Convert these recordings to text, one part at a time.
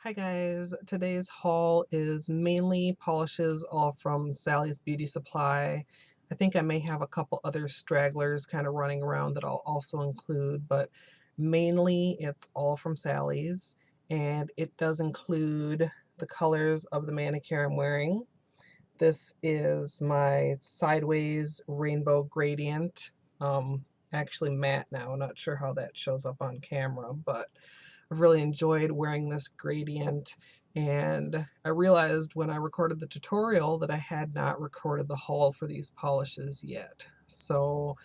Hi guys, today's haul is mainly polishes all from Sally's Beauty Supply. I think I may have a couple other stragglers kind of running around that I'll also include, but mainly it's all from Sally's, and it does include the colors of the manicure I'm wearing. This is my Sideways Rainbow Gradient. Actually matte now, not sure how that shows up on camera, but I've really enjoyed wearing this gradient, and I realized when I recorded the tutorial that I had not recorded the haul for these polishes yet. So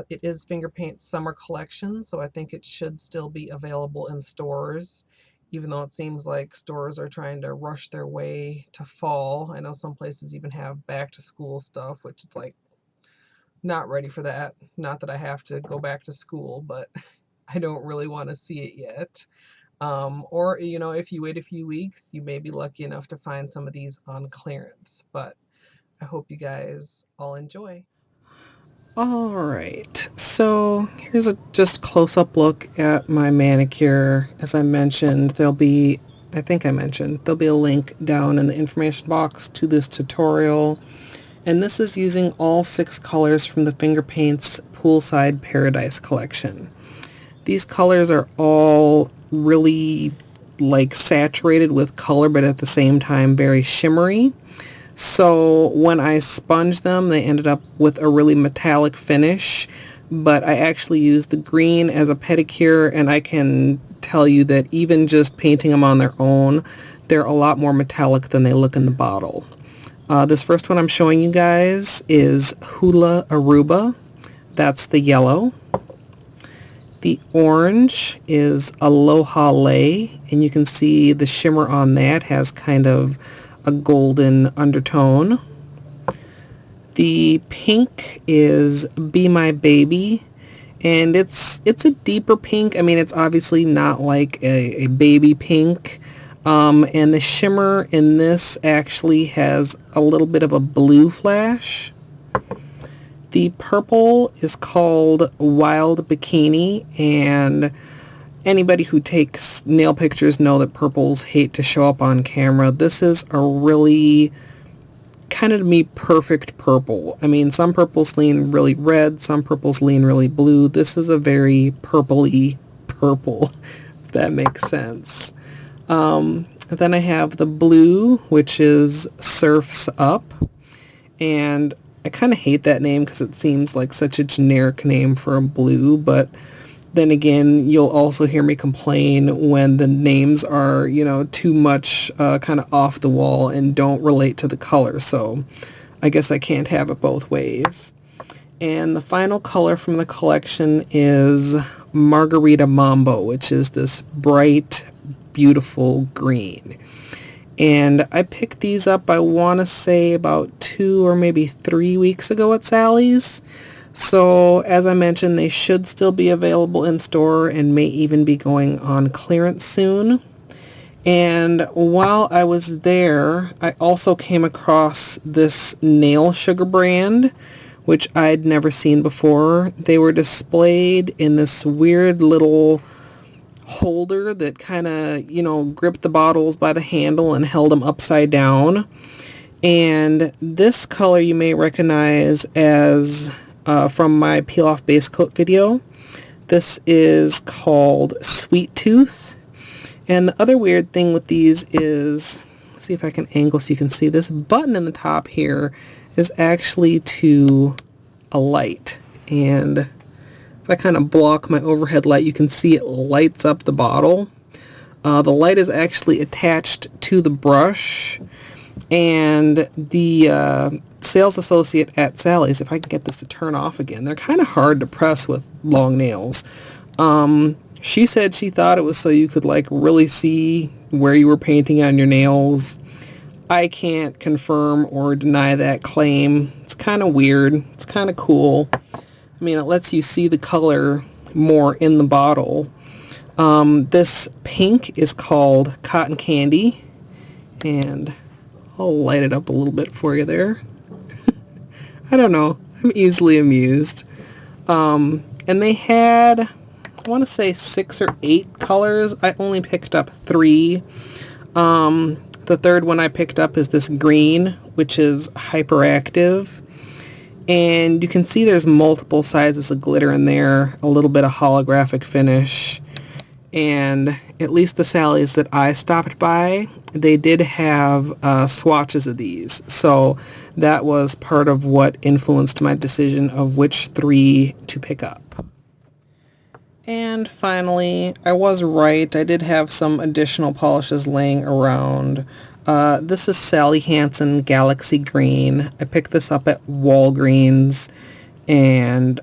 it is Finger Paint's summer collection, so I think it should still be available in stores, even though it seems like stores are trying to rush their way to fall. I know some places even have back to school stuff, which is like not ready for that. Not that I have to go back to school, but I don't really want to see it yet. Or, if you wait a few weeks, you may be lucky enough to find some of these on clearance. But I hope you guys all enjoy. All right, so here's a just close-up look at my manicure. As I mentioned, I think I mentioned, there'll be a link down in the information box to this tutorial. And this is using all 6 colors from the Finger Paints Poolside Paradise collection. These colors are all really like saturated with color, but at the same time very shimmery. So when I sponged them, they ended up with a really metallic finish, but I actually used the green as a pedicure, and I can tell you that even just painting them on their own, they're a lot more metallic than they look in the bottle. This first one I'm showing you guys is Hula Aruba. That's the yellow. The orange is Aloha Lay, and you can see the shimmer on that has kind of a golden undertone. The pink is Be My Baby, and it's a deeper pink. I mean, it's obviously not like a baby pink. And the shimmer in this actually has a little bit of a blue flash. The purple is called Wild Bikini, and anybody who takes nail pictures know that purples hate to show up on camera. This is a really kind of, to me, perfect purple. I mean, some purples lean really red, some purples lean really blue. This is a very purpley purple, if that makes sense. Then I have the blue, which is Surf's Up, and I kind of hate that name because it seems like such a generic name for a blue, but then again, you'll also hear me complain when the names are, too much kind of off the wall and don't relate to the color, so I guess I can't have it both ways. And the final color from the collection is Margarita Mambo, which is this bright, beautiful green. And I picked these up, I want to say, about 2 or maybe 3 weeks ago at Sally's. So, as I mentioned, they should still be available in store and may even be going on clearance soon. And while I was there, I also came across this nail sugar brand, which I'd never seen before. They were displayed in this weird little holder that kind of, gripped the bottles by the handle and held them upside down. And this color you may recognize as from my peel off base coat video. This is called Sweet Tooth. And the other weird thing with these is, let's see if I can angle so you can see, this button in the top here is actually to a light. And if I kind of block my overhead light, you can see it lights up the bottle. The light is actually attached to the brush, and the sales associate at Sally's, if I can get this to turn off again, they're kind of hard to press with long nails. She said she thought it was so you could like really see where you were painting on your nails. I can't confirm or deny that claim. It's kind of weird. It's kind of cool. I mean, it lets you see the color more in the bottle. This pink is called Cotton Candy, and I'll light it up a little bit for you there. I don't know. I'm easily amused. And they had, want to say 6 or 8 colors. I only picked up 3. The third one I picked up is this green, which is hyperactive. And you can see there's multiple sizes of glitter in there, a little bit of holographic finish. And at least the Sally's that I stopped by, they did have swatches of these. So that was part of what influenced my decision of which 3 to pick up. And finally, I was right. I did have some additional polishes laying around. This is Sally Hansen Galaxy Green. I picked this up at Walgreens, and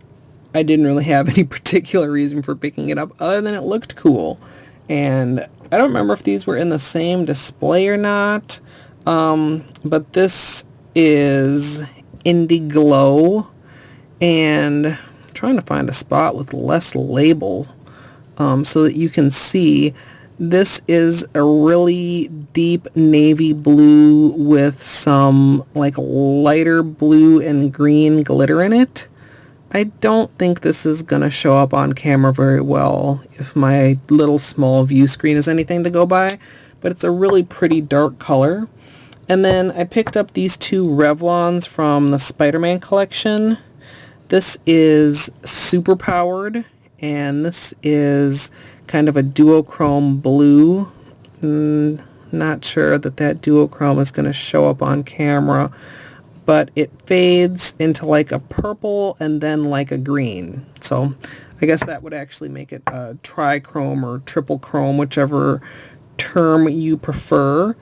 I didn't really have any particular reason for picking it up other than it looked cool. And I don't remember if these were in the same display or not, but this is Indie Glow, and I'm trying to find a spot with less label so that you can see. This is a really deep navy blue with some like lighter blue and green glitter in it. I don't think this is going to show up on camera very well if my little small view screen is anything to go by, but it's a really pretty dark color. And then I picked up these 2 Revlons from the Spider-Man collection. This is super powered, and this is kind of a duochrome blue. Not sure that duochrome is going to show up on camera, but it fades into like a purple and then like a green. So I guess that would actually make it a trichrome or triple chrome, whichever term you prefer.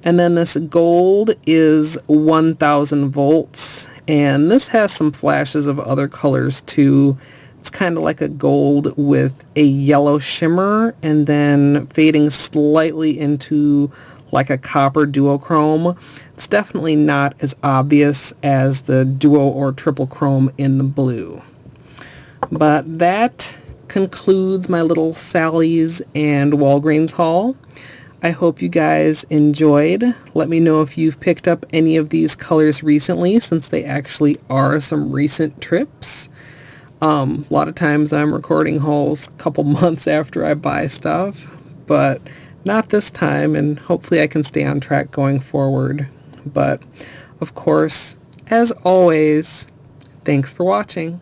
And then this gold is 1000 volts, and this has some flashes of other colors too. It's kind of like a gold with a yellow shimmer and then fading slightly into like a copper duochrome. It's definitely not as obvious as the duo or triple chrome in the blue. But that concludes my little Sally's and Walgreens haul. I hope you guys enjoyed. Let me know if you've picked up any of these colors recently, since they actually are some recent trips. A lot of times I'm recording hauls a couple months after I buy stuff, but not this time, and hopefully I can stay on track going forward. But of course, as always, thanks for watching.